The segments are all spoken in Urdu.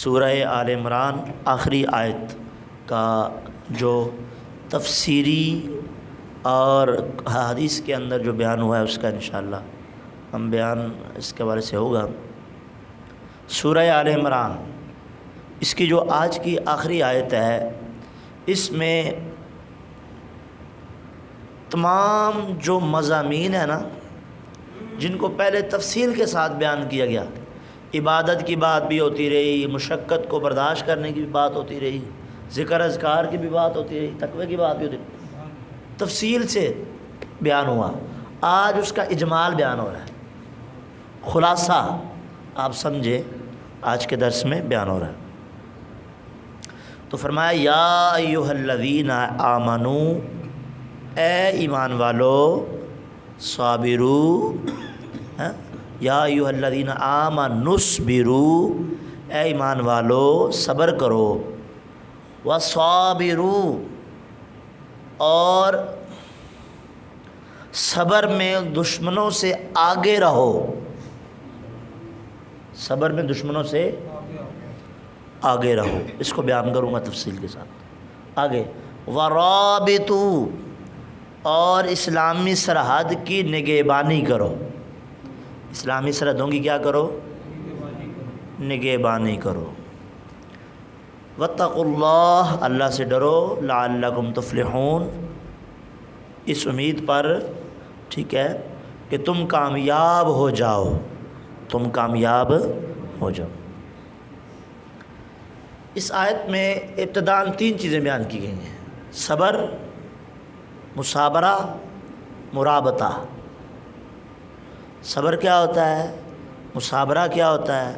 سورہ آل عمران آخری آیت کا جو تفسیری اور حدیث کے اندر جو بیان ہوا ہے اس کا انشاءاللہ ہم بیان اس کے بارے سے ہوگا۔ سورہ آل عمران اس کی جو آج کی آخری آیت ہے، اس میں تمام جو مضامین ہیں نا جن کو پہلے تفصیل کے ساتھ بیان کیا گیا، عبادت کی بات بھی ہوتی رہی، مشقت کو برداشت کرنے کی بھی بات ہوتی رہی، ذکر اذکار کی بھی بات ہوتی رہی، تقوی کی بات بھی ہوتی رہی، تفصیل سے بیان ہوا۔ آج اس کا اجمال بیان ہو رہا ہے، خلاصہ آپ سمجھے آج کے درس میں بیان ہو رہا ہے۔ تو فرمایا یا ایھا الذین آمنوا، اے ایمان والو، صابرو، یا ایھا الذین آمنوا اصبروا، اے ایمان والو صبر کرو، وصابروا، اور صبر میں دشمنوں سے آگے رہو، صبر میں دشمنوں سے آگے رہو، اس کو بیان کروں گا تفصیل کے ساتھ آگے۔ ورابطوا، اور اسلامی سرحد کی نگہبانی کرو، اسلامی سرحدوں کی کیا کرو؟ نگہبانی کرو۔ واتقوا اللہ، اللہ سے ڈرو، لعلکم تفلحون، اس امید پر، ٹھیک ہے، کہ تم کامیاب ہو جاؤ، تم کامیاب ہو جاؤ۔ اس آیت میں ابتداءً 3 چیزیں بیان کی گئی ہیں: صبر، مصابرہ، مرابطہ۔ صبر کیا ہوتا ہے، مصابرہ کیا ہوتا ہے،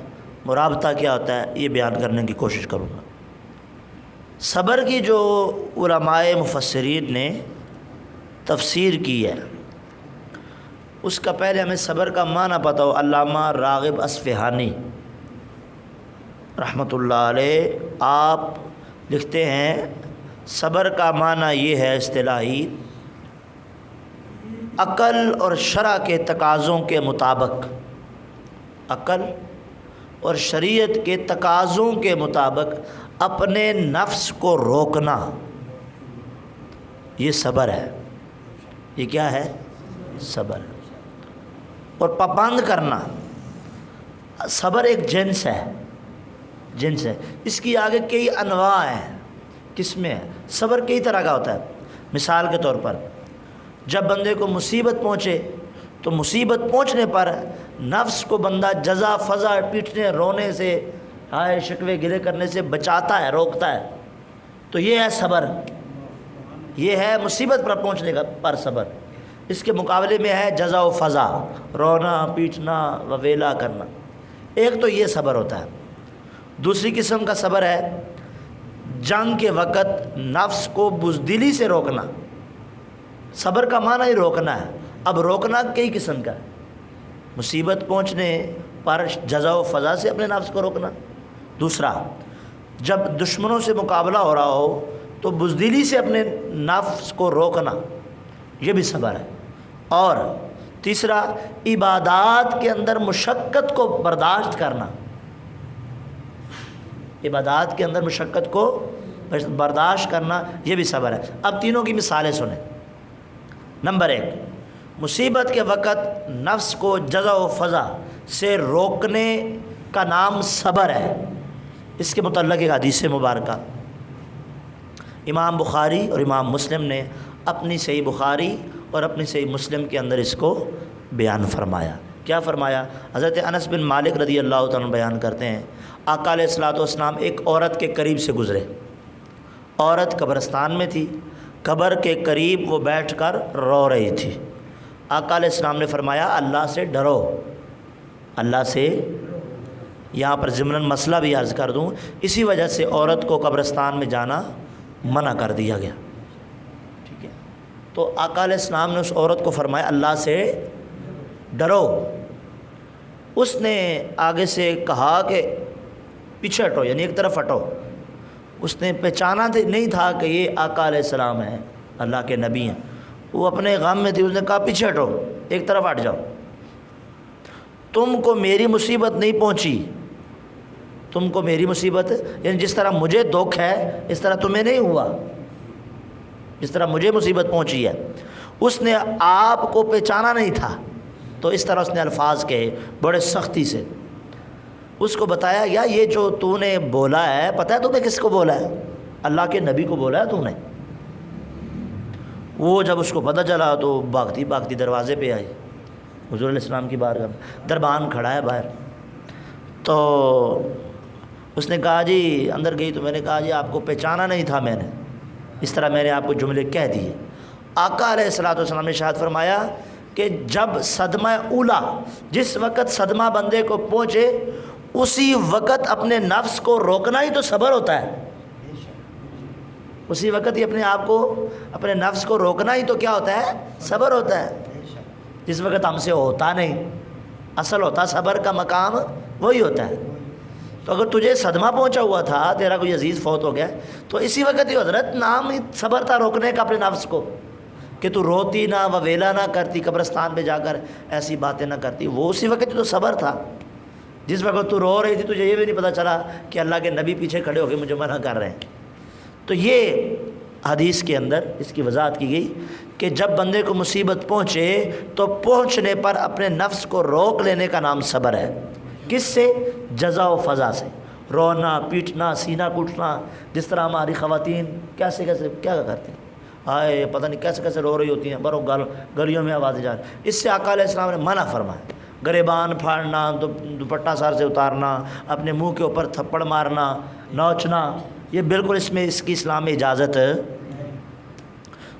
مرابطہ کیا ہوتا ہے، یہ بیان کرنے کی کوشش کروں گا۔ صبر کی جو علماء مفسرین نے تفسیر کی ہے، اس کا پہلے ہمیں صبر کا معنی پتہ ہو۔ علامہ راغب اصفہانی رحمۃ اللہ علیہ آپ لکھتے ہیں صبر کا معنی یہ ہے اصطلاحی، عقل اور شرع کے تقاضوں کے مطابق، عقل اور شریعت کے تقاضوں کے مطابق اپنے نفس کو روکنا، یہ صبر ہے۔ یہ کیا ہے؟ صبر۔ اور پابند کرنا، صبر ایک جنس ہے، جنس ہے، اس کی آگے کئی انواع ہیں، قسمیں ہیں۔ صبر کئی طرح کا ہوتا ہے۔ مثال کے طور پر جب بندے کو مصیبت پہنچے تو مصیبت پہنچنے پر نفس کو بندہ جزا فضا پیٹنے رونے سے ہائے شکوے گلے کرنے سے بچاتا ہے، روکتا ہے، تو یہ ہے صبر، یہ ہے مصیبت پر پہنچنے کا پر صبر۔ اس کے مقابلے میں ہے جزا و فضا، رونا پیٹنا وویلا کرنا۔ ایک تو یہ صبر ہوتا ہے۔ دوسری قسم کا صبر ہے جنگ کے وقت نفس کو بزدلی سے روکنا۔ صبر کا معنی ہی روکنا ہے۔ اب روکنا کئی قسم کا ہے۔ مصیبت پہنچنے پر جزا و فضا سے اپنے نفس کو روکنا۔ دوسرا، جب دشمنوں سے مقابلہ ہو رہا ہو تو بزدلی سے اپنے نفس کو روکنا، یہ بھی صبر ہے۔ اور تیسرا، عبادات کے اندر مشقت کو برداشت کرنا، عبادات کے اندر مشقت کو برداشت کرنا، یہ بھی صبر ہے۔ اب تینوں کی مثالیں سنیں۔ نمبر 1، مصیبت کے وقت نفس کو جزا و فضا سے روکنے کا نام صبر ہے۔ اس کے متعلق ایک حدیث مبارکہ امام بخاری اور امام مسلم نے اپنی صحیح بخاری اور اپنی صحیح مسلم کے اندر اس کو بیان فرمایا۔ کیا فرمایا؟ حضرت انس بن مالک رضی اللہ تعالیٰ عنہ بیان کرتے ہیں، آقا علیہ الصلوۃ والسلام ایک عورت کے قریب سے گزرے۔ عورت قبرستان میں تھی، قبر کے قریب وہ بیٹھ کر رو رہی تھی۔ آقا علیہ السلام نے فرمایا اللہ سے ڈرو، اللہ سے۔ یہاں پر ضمناً مسئلہ بھی عرض کر دوں، اسی وجہ سے عورت کو قبرستان میں جانا منع کر دیا گیا، ٹھیک ہے؟ تو آقا علیہ السلام نے اس عورت کو فرمایا اللہ سے ڈرو۔ اس نے آگے سے کہا کہ پیچھے ہٹو، یعنی ایک طرف ہٹو۔ اس نے پہچانا نہیں تھا کہ یہ آقا علیہ السلام ہیں، اللہ کے نبی ہیں۔ وہ اپنے غم میں تھی، اس نے کہا پیچھے ہٹو، ایک طرف ہٹ جاؤ۔ تم کو میری مصیبت نہیں پہنچی تم کو میری مصیبت، یعنی جس طرح مجھے دکھ ہے اس طرح تمہیں نہیں ہوا، جس طرح مجھے مصیبت پہنچی ہے۔ اس نے آپ کو پہچانا نہیں تھا تو اس طرح اس نے الفاظ کہے بڑے سختی سے۔ اس کو بتایا یا یہ جو تو نے بولا ہے پتہ ہے تمہیں کس کو بولا ہے؟ اللہ کے نبی کو بولا ہے تو نے۔ وہ جب اس کو پتہ چلا تو بھاگتی بھاگتی دروازے پہ آئی، حضور علیہ السلام کی بارگاہ میں، دربان کھڑا ہے باہر۔ تو اس نے کہا جی اندر گئی تو میں نے کہا جی آپ کو پہچانا نہیں تھا میں نے، اس طرح میں نے آپ کو جملے کہہ دیے۔ آقا علیہ الصلوۃ والسلام نے ارشاد فرمایا کہ جب صدمہ اولا، جس وقت صدمہ بندے کو پہنچے اسی وقت اپنے نفس کو روکنا ہی تو صبر ہوتا ہے۔ اسی وقت ہی اپنے آپ کو، اپنے نفس کو روکنا ہی تو کیا ہوتا ہے؟ صبر ہوتا ہے۔ جس وقت ہم سے ہوتا نہیں، اصل ہوتا صبر کا مقام وہی ہوتا ہے۔ تو اگر تجھے صدمہ پہنچا ہوا تھا، تیرا کوئی عزیز فوت ہو گیا، تو اسی وقت ہی حضرت نام ہی صبر تھا روکنے کا اپنے نفس کو، کہ تو روتی نہ وویلا نہ کرتی، قبرستان پہ جا کر ایسی باتیں نہ کرتی، وہ اسی وقت ہی تو صبر تھا۔ جس وقت تو رو رہی تھی تجھے یہ بھی نہیں پتہ چلا کہ اللہ کے نبی پیچھے کھڑے ہو کے مجھے منع کر رہے ہیں۔ تو یہ حدیث کے اندر اس کی وضاحت کی گئی کہ جب بندے کو مصیبت پہنچے تو پہنچنے پر اپنے نفس کو روک لینے کا نام صبر ہے۔ کس سے؟ جزا و فضا سے، رونا پیٹنا سینہ کوٹنا، جس طرح ہماری خواتین کیسے کیسے کیا کرتی ہیں، ہائے پتہ نہیں کیسے کیسے رو رہی ہوتی ہیں، برو گلیوں میں آوازیں جا رہی۔ اس سے آقا علیہ السلام نے منع فرمایا۔ گریبان پھاڑنا، دوپٹہ سر سے اتارنا، اپنے منہ کے اوپر تھپڑ مارنا، نوچنا، یہ بالکل اس میں اس کی اسلام میں اجازت ہے۔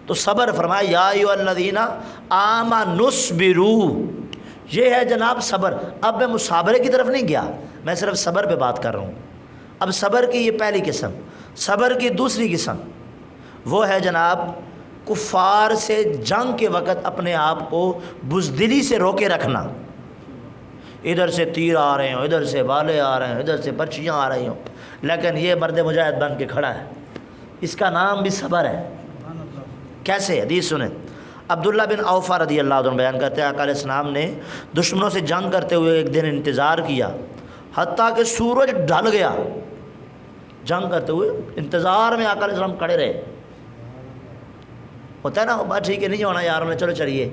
تو صبر فرمایا یا ایھا الذین آمنوا اصبروا، یہ ہے جناب صبر۔ اب میں مصابرے کی طرف نہیں گیا، میں صرف صبر پہ بات کر رہا ہوں۔ اب صبر کی یہ پہلی قسم۔ صبر کی دوسری قسم وہ ہے جناب کفار سے جنگ کے وقت اپنے آپ کو بزدلی سے روکے رکھنا۔ ادھر سے تیر آ رہے ہوں، ادھر سے بالے آ رہے ہیں، ادھر سے برچیاں آ رہی ہوں، لیکن یہ مرد مجاہد بن کے کھڑا ہے، اس کا نام بھی صبر ہے۔ کیسے؟ حدیث سنیں، عبداللہ بن اوفا رضی اللہ عنہ بیان کرتے ہیں آقا علیہ السلام نے دشمنوں سے جنگ کرتے ہوئے ایک دن انتظار کیا حتیٰ کہ سورج ڈھل گیا۔ جنگ کرتے ہوئے انتظار میں آقا علیہ السلام کھڑے رہے۔ ہوتا ہے نا بات ٹھیک ہے نہیں ہونا یار، چلو چلیے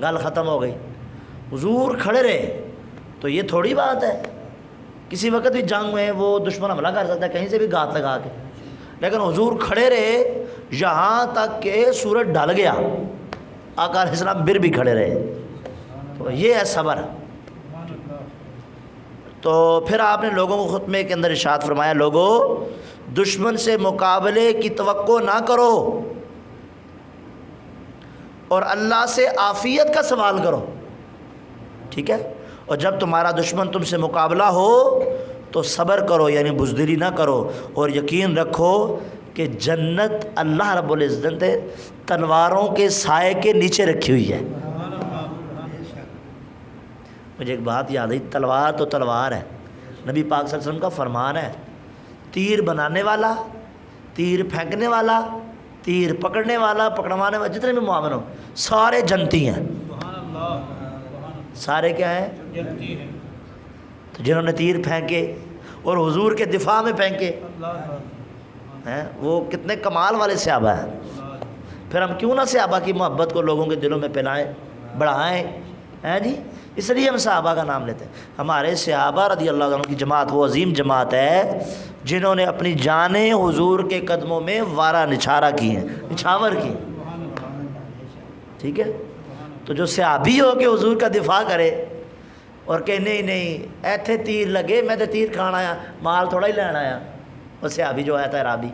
گل ختم ہو گئی، حضور کھڑے رہے۔ تو یہ تھوڑی بات ہے، کسی وقت بھی جنگ میں وہ دشمن حملہ کر سکتا ہے کہیں سے بھی گھات لگا کے، لیکن حضور کھڑے رہے یہاں تک کہ سورج ڈھل گیا، آقا علیہ السلام پھر بھی کھڑے رہے۔ تو یہ ہے صبر۔ تو پھر آپ نے لوگوں کو خطبے کے اندر ارشاد فرمایا، لوگوں دشمن سے مقابلے کی توقع نہ کرو اور اللہ سے عافیت کا سوال کرو، ٹھیک ہے؟ اور جب تمہارا دشمن تم سے مقابلہ ہو تو صبر کرو، یعنی بزدلی نہ کرو، اور یقین رکھو کہ جنت اللہ رب العزت نے تلواروں کے سائے کے نیچے رکھی ہوئی ہے۔ مجھے ایک بات یاد آئی، تلوار تو تلوار ہے، نبی پاک صلی اللہ علیہ وسلم کا فرمان ہے، تیر بنانے والا، تیر پھینکنے والا، تیر پکڑنے والا، پکڑوانے والا، جتنے بھی معاون ہو سارے جنتی ہیں۔ سارے کیا ہیں؟ جنتی ہیں۔ تو جنہوں نے تیر پھینکے اور حضور کے دفاع میں پھینکے ہیں وہ کتنے کمال والے صحابہ ہیں۔ پھر ہم کیوں نہ صحابہ کی محبت کو لوگوں کے دلوں میں پھیلائیں، بڑھائیں، ہیں جی؟ اس لیے ہم صحابہ کا نام لیتے ہیں۔ ہمارے صحابہ رضی اللہ عنہ کی جماعت وہ عظیم جماعت ہے جنہوں نے اپنی جانیں حضور کے قدموں میں وارہ نچھارہ کی ہیں، نچھاور کی، ٹھیک ہے؟ تو جو صحابی ہو کہ حضور کا دفاع کرے اور کہ نہیں نہیں ایتھے تیر لگے میں تو تیر کھانا آیا، مال تھوڑا ہی لینا آیا، وہ صحابی جو آیا تھا رابی،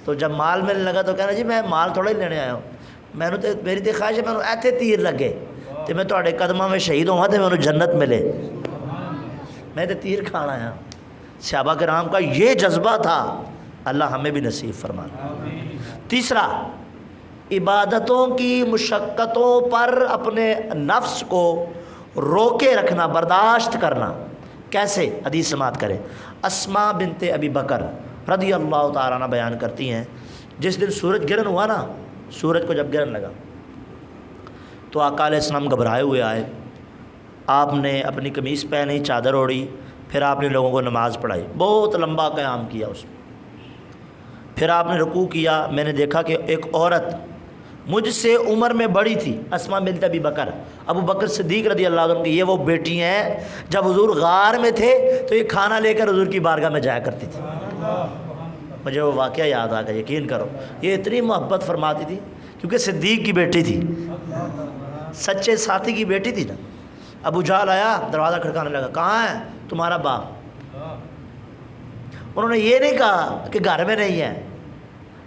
تو جب مال ملنے لگا تو کہنا جی میں مال تھوڑا ہی لینے آیا ہوں، میں نے میری تو خواہش ہے میں ایتھے تیر لگے تو میں تھوڑے قدموں میں شہید ہوں تو میں جنت ملے، میں تو تیر کھانا آیا۔ صحابہ کرام کا یہ جذبہ تھا، اللہ ہمیں بھی نصیب فرمانا۔ تیسرا، عبادتوں کی مشقتوں پر اپنے نفس کو روکے رکھنا، برداشت کرنا۔ کیسے؟ حدیث سماعت کریں، اسماء بنت ابی بکر رضی اللہ تعالیٰ عنہ بیان کرتی ہیں، جس دن سورج گرہن ہوا نا، سورج کو جب گرہن لگا تو آقا علیہ السلام گھبرائے ہوئے آئے، آپ نے اپنی قمیص پہنی، چادر اوڑھی، پھر آپ نے لوگوں کو نماز پڑھائی، بہت لمبا قیام کیا اس میں، پھر آپ نے رکوع کیا۔ میں نے دیکھا کہ ایک عورت مجھ سے عمر میں بڑی تھی، اسماء بنت ابی بکر، ابو بکر صدیق رضی اللہ عنہ کی یہ وہ بیٹی ہیں جب حضور غار میں تھے تو یہ کھانا لے کر حضور کی بارگاہ میں جایا کرتی تھی۔ مجھے وہ واقعہ یاد آ گیا، یقین کرو یہ اتنی محبت فرماتی تھی کیونکہ صدیق کی بیٹی تھی، سچے ساتھی کی بیٹی تھی نا۔ ابو جہل آیا، دروازہ کھڑکانے لگا، کہاں ہے تمہارا باپ؟ انہوں نے یہ نہیں کہا کہ گھر میں نہیں ہے،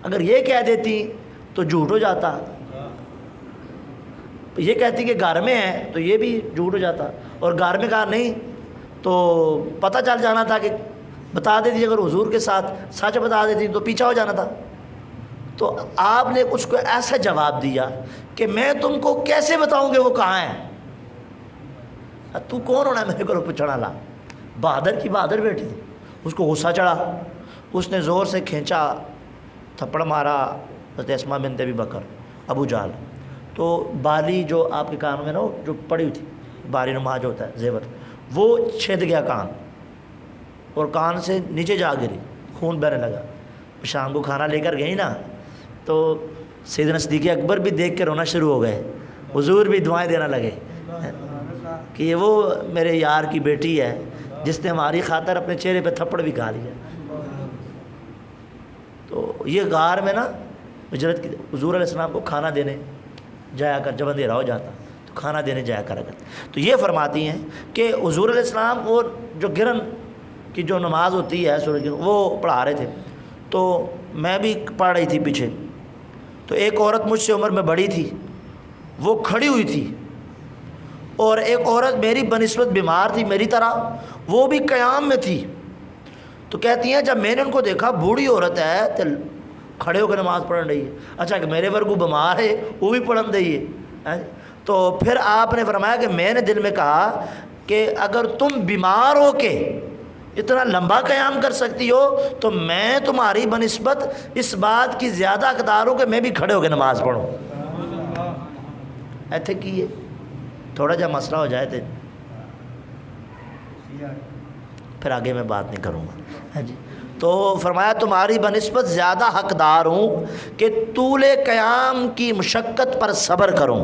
اگر یہ کہہ دیتی تو جھوٹ ہو جاتا، یہ کہتی کہ گھر میں ہے تو یہ بھی جھوٹ ہو جاتا، اور گھر میں کہا نہیں تو پتہ چل جانا تھا کہ بتا دیتی، اگر حضور کے ساتھ سچ بتا دیتی تو پیچھا ہو جانا تھا۔ تو آپ نے اس کو ایسا جواب دیا کہ میں تم کو کیسے بتاؤں گے وہ کہاں ہے؟ تو کون ہونا میرے کو پوچھنا لا؟ بہادر کی بہادر بیٹی تھی، اس کو غصہ چڑھا، اس نے زور سے کھینچا، تھپڑ مارا حضرت اسماء بنت ابی بکر، ابو جہل۔ تو بالی جو آپ کے کانوں میں نا جو پڑی ہوئی تھی، باری نما جو ہوتا ہے زیور، وہ چھید گیا کان، اور کان سے نیچے جا گری، خون بہنے لگا۔ شام کو کھانا لے کر گئی نا تو سیدنا صدیق اکبر بھی دیکھ کے رونا شروع ہو گئے، حضور بھی دعائیں دینا لگے کہ یہ وہ میرے یار کی بیٹی ہے جس نے ہماری خاطر اپنے چہرے پہ تھپڑ بھی کھا لیا۔ تو یہ غار میں نا ہجرت کی حضور علیہ السلام کو کھانا دینے جایا کر، جب اندھیرا ہو جاتا تو کھانا دینے جایا کرا کر۔ تو یہ فرماتی ہیں کہ حضور علیہ السلام وہ جو گرن کی جو نماز ہوتی ہے سورج کی، وہ پڑھا رہے تھے، تو میں بھی پڑھ رہی تھی پیچھے۔ تو ایک عورت مجھ سے عمر میں بڑی تھی، وہ کھڑی ہوئی تھی، اور ایک عورت میری بنسبت بیمار تھی میری طرح، وہ بھی قیام میں تھی۔ تو کہتی ہیں جب میں نے ان کو دیکھا بوڑھی عورت ہے تو کھڑے ہو کے نماز پڑھ رہی ہے، اچھا کہ میرے ورگو بیمار ہے وہ بھی پڑھن رہی ہے۔ تو پھر آپ نے فرمایا کہ میں نے دل میں کہا کہ اگر تم بیمار ہو کے اتنا لمبا قیام کر سکتی ہو تو میں تمہاری بنسبت اس بات کی زیادہ حقدار ہوں کہ میں بھی کھڑے ہو کے نماز پڑھوں۔ ایتھے کی ہے تھوڑا جا مسئلہ ہو جائے تو پھر آگے میں بات نہیں کروں گا جی۔ تو فرمایا تمہاری بنسبت زیادہ حقدار ہوں کہ طول قیام کی مشقت پر صبر کروں۔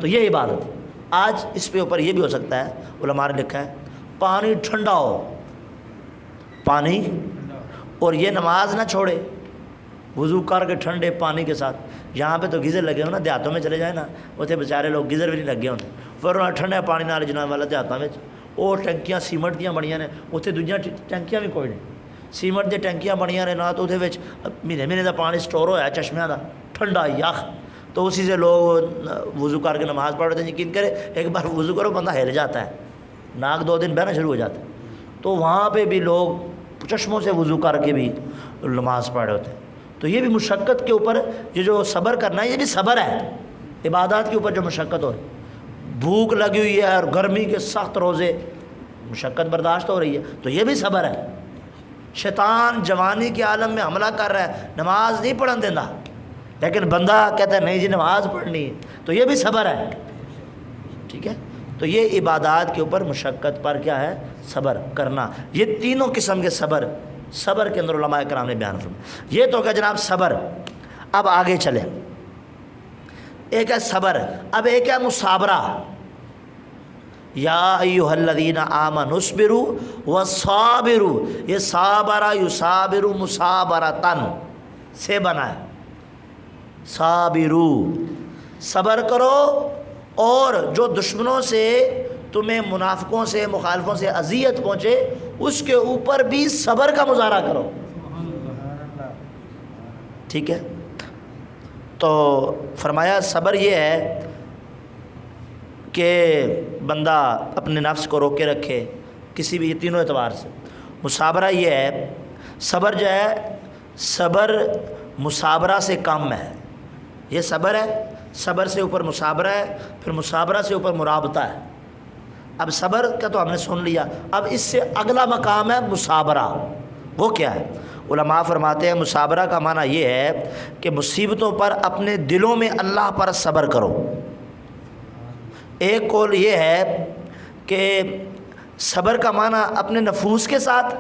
تو یہ عبادت آج اس پہ اوپر یہ بھی ہو سکتا ہے، علماء نے لکھا ہے پانی ٹھنڈا ہو، پانی، اور یہ نماز نہ چھوڑے، وضو کر کے ٹھنڈے پانی کے ساتھ۔ یہاں پہ تو گیزر لگے ہو نا، دیہاتوں میں چلے جائیں نا، اتنے بیچارے لوگ گیزر بھی نہیں لگے ہوتے، پھر ٹھنڈے پانی نال جناب والا دیہاتوں میں وہ ٹنکیاں سیمنٹ دیاں بڑیاں نے، اتنے دوجیاں ٹنکیاں بھی کوئی نہیں، سیمنٹ دی ٹنکیاں بڑیاں نے نا، تو وہ مہینے دا پانی سٹور ہوا ہے چشمیاں دا ٹھنڈا یخ، تو اسی سے لوگ وضو کر کے نماز پڑھ رہے ہیں۔ یقین کرے ایک بار وضو کرو بندہ ہل جاتا ہے، ناک 2 دن بہنا شروع ہو جاتا ہے۔ تو وہاں پہ بھی لوگ چشموں سے وضو کر کے بھی نماز پڑھ رہے ہوتے ہیں۔ تو یہ بھی مشقت کے اوپر یہ جو صبر کرنا ہے یہ بھی صبر ہے، عبادات کے اوپر جو مشقت ہو رہی ہے، بھوک لگی ہوئی ہے اور گرمی کے سخت روزے، مشقت برداشت ہو رہی ہے تو یہ بھی صبر ہے۔ شیطان جوانی کے عالم میں حملہ کر رہا ہے، نماز نہیں پڑھن دینا، لیکن بندہ کہتا ہے نہیں جی نماز پڑھنی ہے، تو یہ بھی صبر ہے، ٹھیک ہے۔ تو یہ عبادات کے اوپر مشقت پر کیا ہے؟ صبر کرنا۔ یہ تینوں قسم کے صبر کے اندر علماء کرام نے بیان فرمایا۔ یہ تو کہ جناب صبر۔ اب آگے چلیں، ایک ہے صبر، اب ایک ہے مصابرہ۔ یا ایھا الذین آمنوا اصبروا وصابروا، یہ صابرہ یصابر مصابرۃ سے بنا ہے، صابروا، صبر کرو، اور جو دشمنوں سے تمہیں منافقوں سے مخالفوں سے اذیت پہنچے اس کے اوپر بھی صبر کا مظاہرہ کرو، ٹھیک ہے۔ تو فرمایا صبر یہ ہے کہ بندہ اپنے نفس کو روکے رکھے کسی بھی، یہ تینوں اعتبار سے۔ مصابرہ یہ ہے، صبر جو ہے صبر مصابرہ سے کم ہے، یہ صبر ہے، صبر سے اوپر مصابرہ ہے، پھر مصابرہ سے اوپر مرابطہ ہے۔ اب صبر کا تو ہم نے سن لیا، اب اس سے اگلا مقام ہے مصابرہ۔ وہ کیا ہے؟ علماء فرماتے ہیں مصابرہ کا معنی یہ ہے کہ مصیبتوں پر اپنے دلوں میں اللہ پر صبر کرو۔ ایک قول یہ ہے کہ صبر کا معنی اپنے نفوس کے ساتھ،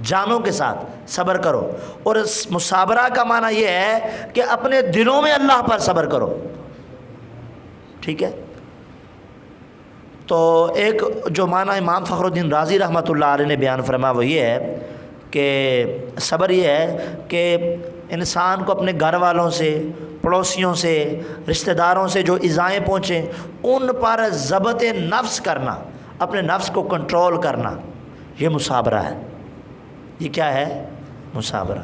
جانوں کے ساتھ صبر کرو، اور مصابرہ کا معنی یہ ہے کہ اپنے دلوں میں اللہ پر صبر کرو، ٹھیک ہے۔ تو ایک جو معنی امام فخر الدین رازی رحمۃ اللہ علیہ نے بیان فرمایا وہ یہ ہے کہ صبر یہ ہے کہ انسان کو اپنے گھر والوں سے، پڑوسیوں سے، رشتہ داروں سے جو ایذائیں پہنچیں ان پر ضبط نفس کرنا، اپنے نفس کو کنٹرول کرنا، یہ مصابرہ ہے۔ یہ کیا ہے؟ مصابرہ۔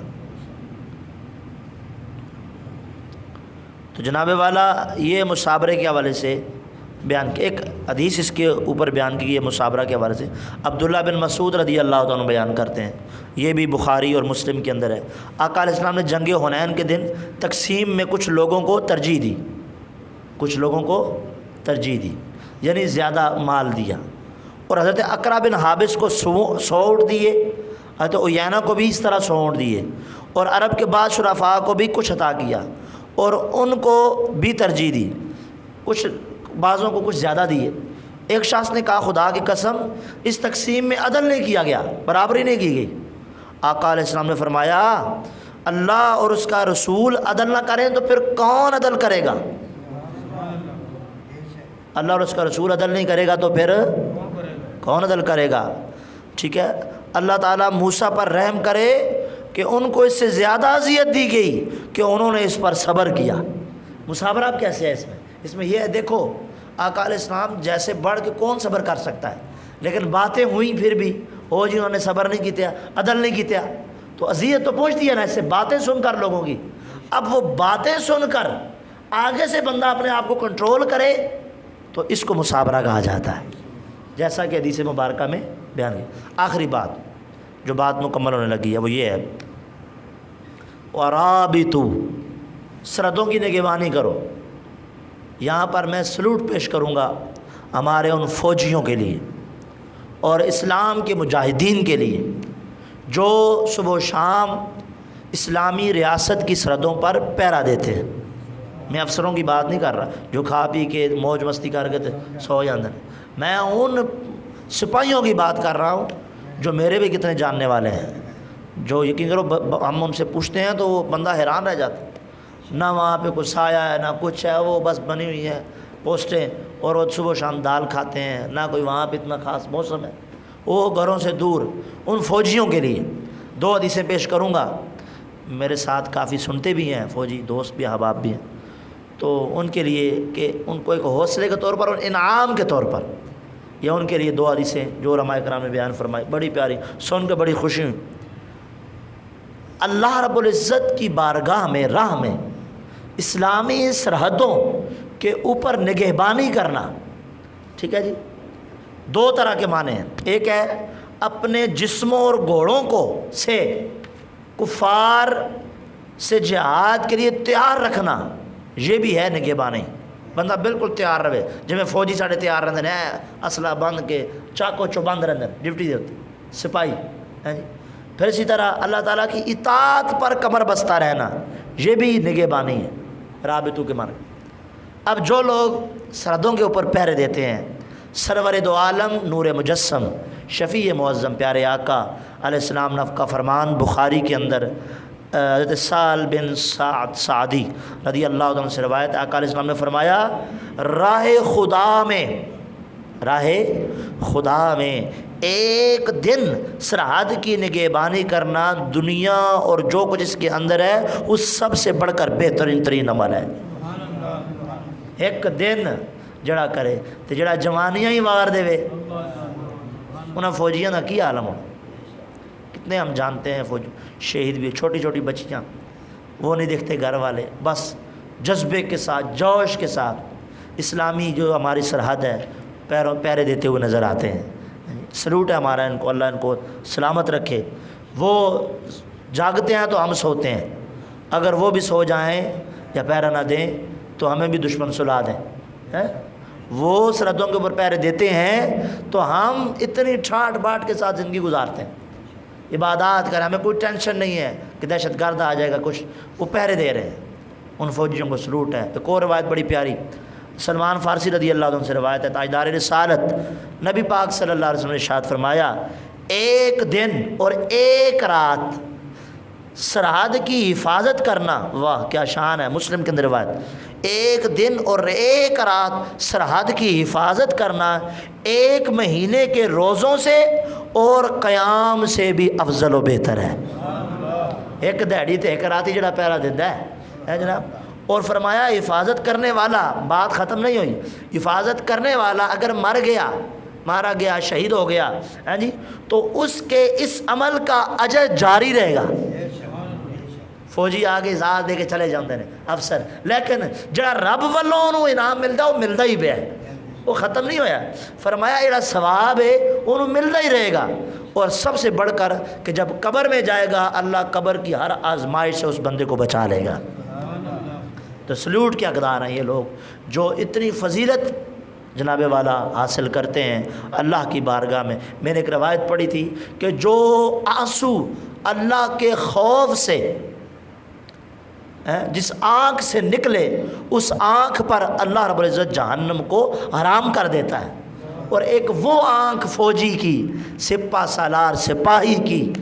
تو جناب والا یہ مصابرے کے حوالے سے بیان کی ایک حدیث اس کے اوپر بیان کی ہے مصابرہ کے حوالے سے، عبداللہ بن مسعود رضی اللہ عنہ بیان کرتے ہیں، یہ بھی بخاری اور مسلم کے اندر ہے۔ آقا علیہ السلام نے جنگ حنین کے دن تقسیم میں کچھ لوگوں کو ترجیح دی، کچھ لوگوں کو ترجیح دی، یعنی زیادہ مال دیا، اور حضرت اقرع بن حابس کو 100 اونٹ دیے، حضرت عیینہ کو بھی اس طرح 100 اونٹ دیے، اور عرب کے بعض شرفاء کو بھی کچھ عطا کیا اور ان کو بھی ترجیح دی، کچھ بعضوں کو کچھ زیادہ دیے۔ ایک شخص نے کہا خدا کی قسم اس تقسیم میں عدل نہیں کیا گیا، برابری نہیں کی گئی۔ آقا علیہ السلام نے فرمایا اللہ اور اس کا رسول عدل نہ کریں تو پھر کون عدل کرے گا؟ اللہ اور اس کا رسول عدل نہیں کرے گا تو پھر کون عدل کرے گا؟ ٹھیک ہے۔ اللہ تعالیٰ موسیٰ پر رحم کرے کہ ان کو اس سے زیادہ اذیت دی گئی کہ انہوں نے اس پر صبر کیا۔ مصابرہ اب کیسے ہے اس میں یہ ہے، دیکھو آقا علیہ السلام جیسے بڑھ کے کون صبر کر سکتا ہے، لیکن باتیں ہوئیں پھر بھی ہو جی انہوں نے صبر نہیں کیا، عدل نہیں کیا، تو اذیت تو پہنچتی ہے نا اس سے، باتیں سن کر لوگوں کی۔ اب وہ باتیں سن کر آگے سے بندہ اپنے آپ کو کنٹرول کرے تو اس کو مصابرہ کہا جاتا ہے، جیسا کہ حدیث مبارکہ میں بیان کیا۔ آخری بات جو بات مکمل ہونے لگی ہے وہ یہ ہے وَرَابِطُوا، سرحدوں کی نگہبانی کرو۔ یہاں پر میں سلوٹ پیش کروں گا ہمارے ان فوجیوں کے لیے اور اسلام کے مجاہدین کے لیے جو صبح و شام اسلامی ریاست کی سرحدوں پر پہرا دیتے ہیں۔ میں افسروں کی بات نہیں کر رہا جو کھا پی کے موج مستی کر کے سو جاتے ہیں، میں ان سپاہیوں کی بات کر رہا ہوں جو میرے بھی کتنے جاننے والے ہیں، جو یقین کرو ہم ان سے پوچھتے ہیں تو وہ بندہ حیران رہ جاتا ہے، نہ وہاں پہ کوئی سایہ ہے نہ کچھ ہے، وہ بس بنی ہوئی ہیں پوسٹیں، اور وہ صبح و شام دال کھاتے ہیں، نہ کوئی وہاں پہ اتنا خاص موسم ہے، وہ گھروں سے دور۔ ان فوجیوں کے لیے 2 حدیثیں پیش کروں گا، میرے ساتھ کافی سنتے بھی ہیں فوجی دوست بھی احباب بھی ہیں، تو ان کے لیے کہ ان کو ایک حوصلے کے طور پر اور انعام کے طور پر یا ان کے لیے 2 حدیثیں جو علماء کرام نے بیان فرمائی، بڑی پیاری، سن کے بڑی خوشی ہوئی۔ اللہ رب العزت کی بارگاہ میں، راہ میں اسلامی سرحدوں کے اوپر نگہبانی کرنا، ٹھیک ہے جی، 2 طرح کے معنی ہیں۔ ایک ہے اپنے جسموں اور گھوڑوں کو سے کفار سے جہاد کے لیے تیار رکھنا، یہ بھی ہے نگہبانی، بندہ بالکل تیار رہے، جی فوجی ساڑھے تیار رہتے ہیں، اسلحہ بند کے چاقو چوبند رہتے ہیں، ڈیوٹی دیتے سپاہی ہیں جی۔ پھر اسی طرح اللہ تعالیٰ کی اطاعت پر کمر بستہ رہنا، یہ بھی نگہبانی ہے، رابطوں کے معنی۔ اب جو لوگ سرحدوں کے اوپر پہرے دیتے ہیں، سرور دو عالم نور مجسم شفیع معظم پیارے آقا علیہ السلام کا فرمان بخاری کے اندر حضرت سال بن سعد سعدی رضی اللہ عنہ سے روایت، آقا علیہ السلام نے فرمایا راہ خدا میں ایک دن سرحد کی نگہبانی کرنا دنیا اور جو کچھ اس کے اندر ہے اس سب سے بڑھ کر بہترین ترین عمل ہے۔ ایک دن جڑا کرے تو جڑا جوانیاں ہی وار دے انہاں فوجیاں دا کی عالم ہو، کتنے ہم جانتے ہیں فوج شہید بھی، چھوٹی چھوٹی بچیاں، وہ نہیں دیکھتے گھر والے، بس جذبے کے ساتھ جوش کے ساتھ اسلامی جو ہماری سرحد ہے پیرے دیتے ہوئے نظر آتے ہیں۔ سلوٹ ہے ہمارا ان کو، اللہ ان کو سلامت رکھے۔ وہ جاگتے ہیں تو ہم سوتے ہیں، اگر وہ بھی سو جائیں یا پیرا نہ دیں تو ہمیں بھی دشمن سلا دیں۔ وہ سرحدوں کے اوپر پیرے دیتے ہیں تو ہم اتنی ٹھاٹ باٹ کے ساتھ زندگی گزارتے ہیں، عبادات کریں، ہمیں کوئی ٹینشن نہیں ہے کہ دہشت گرد آ جائے گا کچھ، وہ پہرے دے رہے ہیں۔ ان فوجیوں کو سلوٹ ہے۔ ایک اور روایت بڑی پیاری، سلمان فارسی رضی اللہ عنہ سے روایت ہے، تاجدار رسالت، نبی پاک صلی اللہ علیہ وسلم نے ارشاد فرمایا، ایک دن اور ایک رات سرحد کی حفاظت کرنا، واہ کیا شان ہے، مسلم کے اندر روایت، ایک دن اور ایک رات سرحد کی حفاظت کرنا 1 مہینے کے روزوں سے اور قیام سے بھی افضل و بہتر ہے۔ ایک دہڑی تے ایک رات ہی جڑا پہرا دیتا ہے جناب۔ اور فرمایا حفاظت کرنے والا، بات ختم نہیں ہوئی، حفاظت کرنے والا اگر مارا گیا، شہید ہو گیا ہے جی، تو اس کے اس عمل کا اجر جاری رہے گا۔ فوجی آگے ذات دے کے چلے جاندے نے افسر، لیکن جڑا رب والوں انہوں انعام ملتا وہ ملتا ہی پیا ہے، وہ ختم نہیں ہویا۔ فرمایا جڑا ثواب ہے انہوں ملتا ہی رہے گا۔ اور سب سے بڑھ کر کہ جب قبر میں جائے گا، اللہ قبر کی ہر آزمائش سے اس بندے کو بچا لے گا۔ تو سلیوٹ کے حقدار ہیں یہ لوگ جو اتنی فضیلت جناب والا حاصل کرتے ہیں اللہ کی بارگاہ میں۔ میں نے ایک روایت پڑھی تھی کہ جو آنسو اللہ کے خوف سے جس آنکھ سے نکلے، اس آنکھ پر اللہ رب العزت جہنم کو حرام کر دیتا ہے، اور ایک وہ آنکھ فوجی کی، سپہ سالار سپاہی کی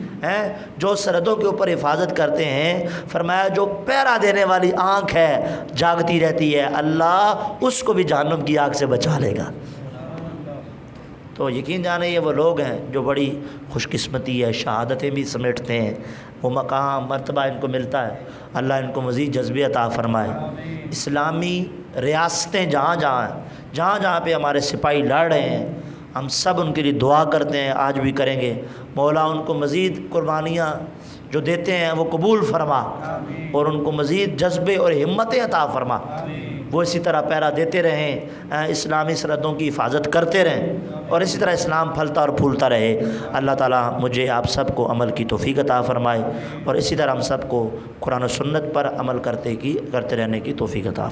جو سرحدوں کے اوپر حفاظت کرتے ہیں، فرمایا جو پہرا دینے والی آنکھ ہے جاگتی رہتی ہے، اللہ اس کو بھی جہنم کی آگ سے بچا لے گا۔ تو یقین جانے یہ وہ لوگ ہیں جو بڑی خوش قسمتی ہے، شہادتیں بھی سمیٹتے ہیں، وہ مقام مرتبہ ان کو ملتا ہے۔ اللہ ان کو مزید جذبے عطا فرمائے۔ اسلامی ریاستیں جہاں پہ ہمارے سپاہی لڑ رہے ہیں، ہم سب ان کے لیے دعا کرتے ہیں، آج بھی کریں گے۔ مولا ان کو مزید قربانیاں جو دیتے ہیں وہ قبول فرما، اور ان کو مزید جذبے اور ہمتیں عطا فرما، وہ اسی طرح پہرا دیتے رہیں، اسلامی سرحدوں کی حفاظت کرتے رہیں، اور اسی طرح اسلام پھلتا اور پھولتا رہے۔ اللہ تعالیٰ مجھے آپ سب کو عمل کی توفیق عطا فرمائے، اور اسی طرح ہم سب کو قرآن و سنت پر عمل کرتے رہنے کی توفیق عطا فرمائے۔